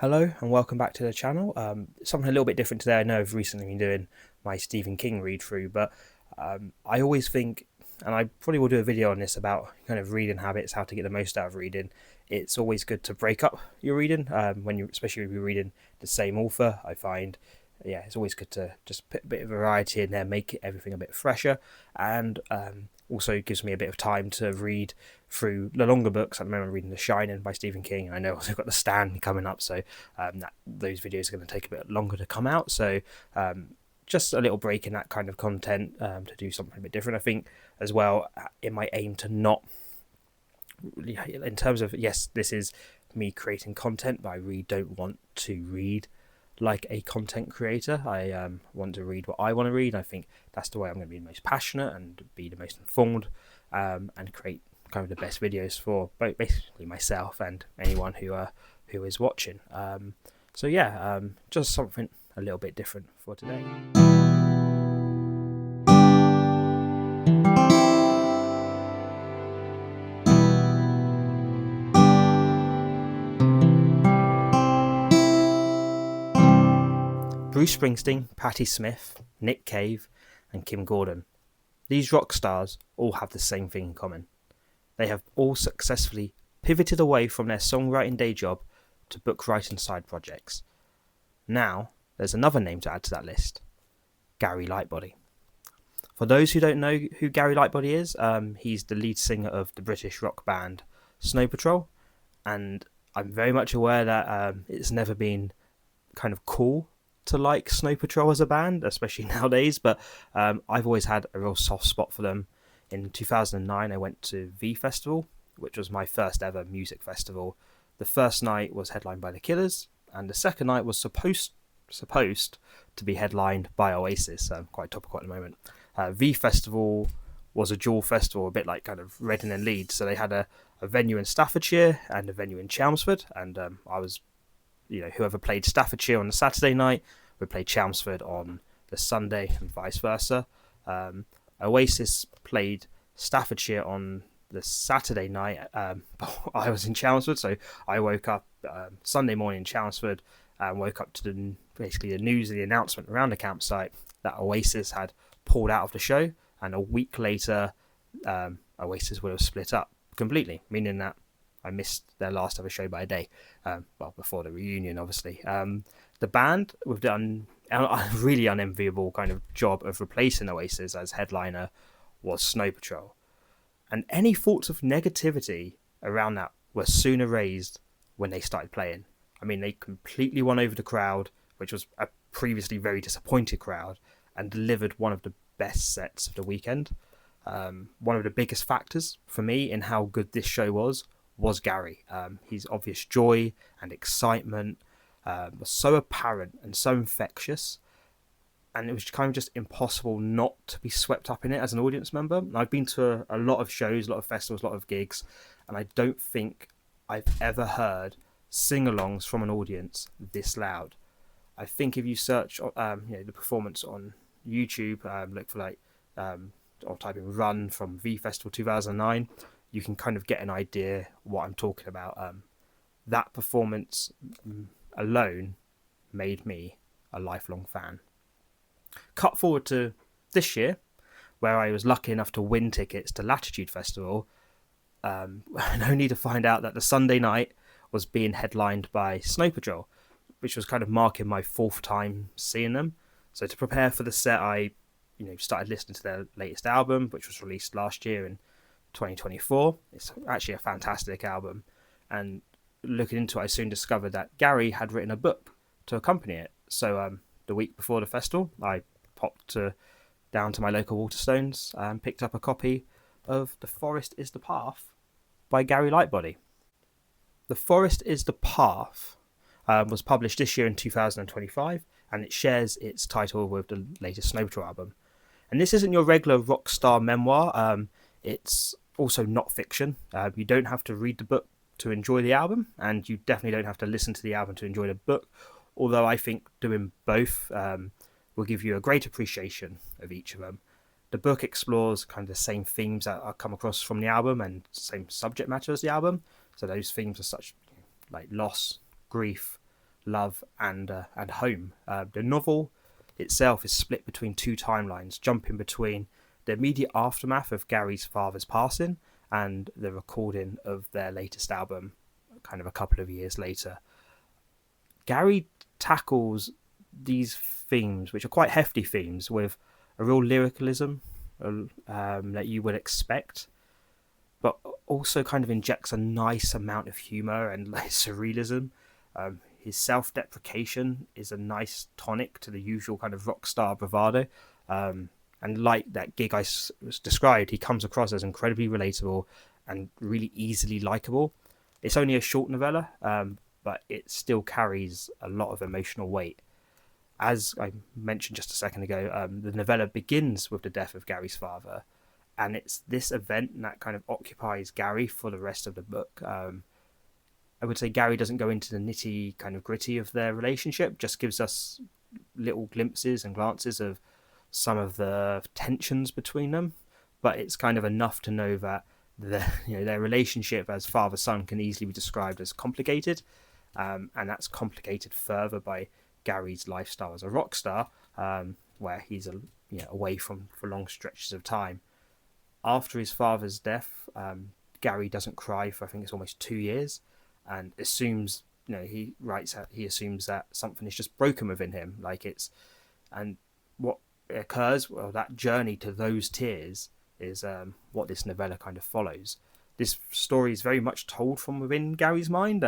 Hello and welcome back to the channel. Something a little bit different today. I know I've recently been doing my Stephen King read through, but I always think, and I probably will do a video on this about kind of reading habits, how to get the most out of reading. It's always good to break up your reading especially when you're reading the same author. I find, yeah, it's always good to just put a bit of variety in there, make everything a bit fresher, and also gives me a bit of time to read through the longer books. I remember reading The Shining by Stephen King, and I know I've got The Stand coming up, so those videos are going to take a bit longer to come out. So just a little break in that kind of content to do something a bit different. I think as well, in my aim to not, in terms of, yes, this is me creating content, but I really don't want to read like a content creator. I want to read what I want to read. I think that's the way I'm going to be the most passionate and be the most informed, and create kind of the best videos for both basically myself and anyone who is watching. So yeah, just something a little bit different for today. Bruce Springsteen, Patti Smith, Nick Cave, and Kim Gordon. These rock stars all have the same thing in common. They have all successfully pivoted away from their songwriting day job to book writing side projects. Now, there's another name to add to that list: Gary Lightbody. For those who don't know who Gary Lightbody is, he's the lead singer of the British rock band Snow Patrol, and I'm very much aware that it's never been kind of cool to like Snow Patrol as a band, especially nowadays, but I've always had a real soft spot for them. In 2009, I went to V Festival, which was my first ever music festival. The first night was headlined by The Killers, and the second night was supposed to be headlined by Oasis. Quite topical at the moment. V Festival was a dual festival, a bit like kind of Reading and Leeds. So they had a venue in Staffordshire and a venue in Chelmsford, and I was, whoever played Staffordshire on the Saturday night would play Chelmsford on the Sunday, and vice versa. Oasis played Staffordshire on the Saturday night, but I was in Chelmsford, so I woke up Sunday morning in Chelmsford and woke up to basically the news, the announcement around the campsite that Oasis had pulled out of the show, and a week later, Oasis would have split up completely, meaning that I missed their last ever show by a day. Before the reunion, obviously. The band, we've done a really unenviable kind of job of replacing Oasis as headliner, was Snow Patrol. And any thoughts of negativity around that were soon erased when they started playing. I mean, they completely won over the crowd, which was a previously very disappointed crowd, and delivered one of the best sets of the weekend. One of the biggest factors for me in how good this show was Gary. His obvious joy and excitement was so apparent and so infectious, and it was kind of just impossible not to be swept up in it as an audience member. I've been to a lot of shows, a lot of festivals, a lot of gigs, and I don't think I've ever heard sing-alongs from an audience this loud. I think if you search the performance on YouTube, look for or type in "Run" from V Festival 2009, you can kind of get an idea what I'm talking about. That performance alone made me a lifelong fan. Cut forward to this year, where I was lucky enough to win tickets to Latitude Festival, and only to find out that the Sunday night was being headlined by Snow Patrol, which was kind of marking my fourth time seeing them. So to prepare for the set, I started listening to their latest album, which was released last year in 2024. It's actually a fantastic album, and looking into it, I soon discovered that Gary had written a book to accompany it. So the week before the festival, I popped down to my local Waterstones and picked up a copy of The Forest is the Path by Gary Lightbody. The Forest is the Path was published this year in 2025, and it shares its title with the latest Snow Patrol album. And this isn't your regular Rockstar memoir. It's also not fiction. You don't have to read the book to enjoy the album, and you definitely don't have to listen to the album to enjoy the book, although I think doing both will give you a great appreciation of each of them. The book explores kind of the same themes that I come across from the album and same subject matter as the album. So those themes are such like loss, grief, love, and home. The novel itself is split between two timelines, jumping between the immediate aftermath of Gary's father's passing and the recording of their latest album, kind of a couple of years later. Gary tackles these themes, which are quite hefty themes, with a real lyricalism that you would expect, but also kind of injects a nice amount of humor and like surrealism. His self-deprecation is a nice tonic to the usual kind of rock star bravado. And like that gig I described, he comes across as incredibly relatable and really easily likable. It's only a short novella, but it still carries a lot of emotional weight. As I mentioned just a second ago, the novella begins with the death of Gary's father, and it's this event that kind of occupies Gary for the rest of the book. I would say Gary doesn't go into the nitty kind of gritty of their relationship, just gives us little glimpses and glances of some of the tensions between them, but it's kind of enough to know that their relationship as father-son can easily be described as complicated, and that's complicated further by Gary's lifestyle as a rock star, where he's away for long stretches of time. After his father's death, Gary doesn't cry for I think it's almost 2 years, and assumes he assumes that something is just broken within him, and what occurs, well, that journey to those tears is what this novella kind of follows. This story is very much told from within Gary's mind,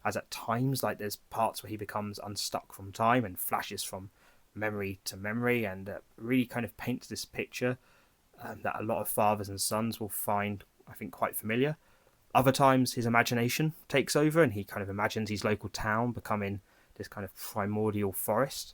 as at times there's parts where he becomes unstuck from time and flashes from memory to memory, and really kind of paints this picture that a lot of fathers and sons will find, I think, quite familiar. Other times his imagination takes over and he kind of imagines his local town becoming this kind of primordial forest.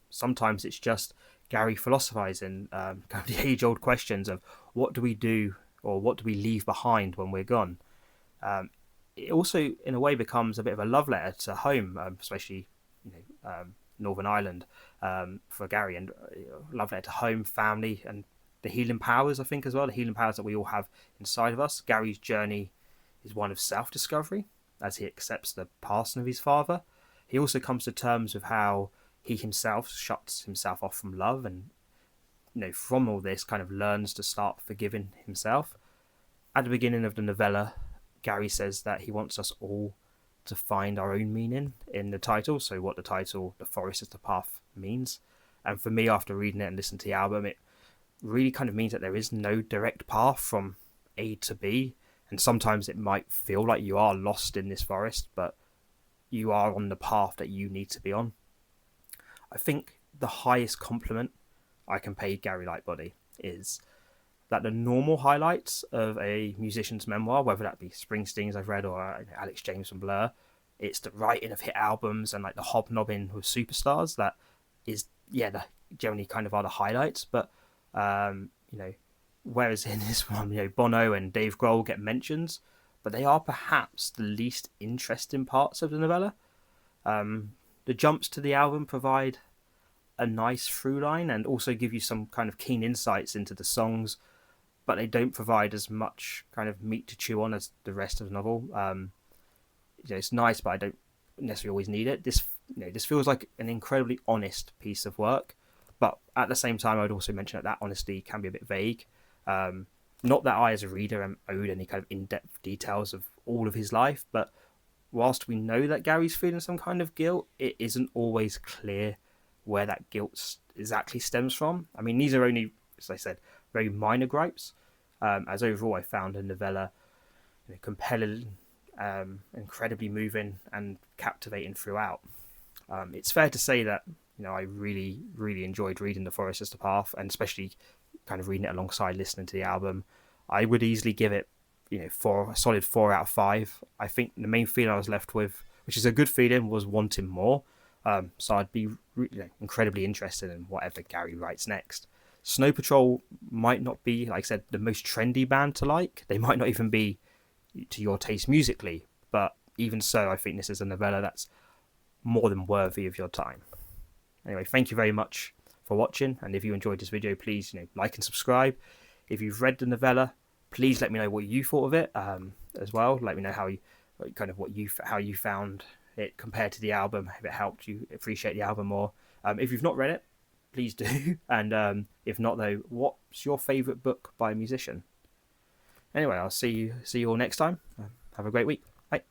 Sometimes it's just Gary philosophizing, kind of the age-old questions of what do we do or what do we leave behind when we're gone. It also, in a way, becomes a bit of a love letter to home, especially Northern Ireland, for Gary, and love letter to home, family, and the healing powers, I think, as well, the healing powers that we all have inside of us. Gary's journey is one of self-discovery as he accepts the passing of his father. He also comes to terms with how he himself shuts himself off from love, and from all this kind of learns to start forgiving himself. At the beginning of the novella, Gary says that he wants us all to find our own meaning in the title, so what the title The Forest is the Path means. And for me, after reading it and listening to the album, it really kind of means that there is no direct path from A to B, and sometimes it might feel like you are lost in this forest, but you are on the path that you need to be on. I think the highest compliment I can pay Gary Lightbody is that the normal highlights of a musician's memoir, whether that be Springsteen's I've read or Alex James from Blur, it's the writing of hit albums and the hobnobbing with superstars that is, the generally kind of are the highlights. But whereas in this one, Bono and Dave Grohl get mentions, but they are perhaps the least interesting parts of the novella. The jumps to the album provide a nice through line and also give you some kind of keen insights into the songs, but they don't provide as much kind of meat to chew on as the rest of the novel. It's nice, but I don't necessarily always need it. This feels like an incredibly honest piece of work, but at the same time, I would also mention that honesty can be a bit vague. Not that I, as a reader, am owed any kind of in-depth details of all of his life, but whilst we know that Gary's feeling some kind of guilt, it isn't always clear where that guilt exactly stems from. I mean, these are only, as I said, very minor gripes, as overall I found the novella compelling, incredibly moving and captivating throughout. It's fair to say that I really, really enjoyed reading The Forest is the Path, and especially kind of reading it alongside listening to the album. I would easily give it a solid 4 out of 5. I think the main feeling I was left with, which is a good feeling, was wanting more. So I'd be incredibly interested in whatever Gary writes next. Snow Patrol might not be, like I said, the most trendy band to like. They might not even be to your taste musically, but even so, I think this is a novella that's more than worthy of your time. Anyway, thank you very much for watching, and if you enjoyed this video, please like and subscribe. If you've read the novella, please let me know what you thought of it as well. Let me know how you found it compared to the album, if it helped you appreciate the album more. If you've not read it, please do. And if not, though, what's your favourite book by a musician? Anyway, I'll see you all next time. Have a great week. Bye.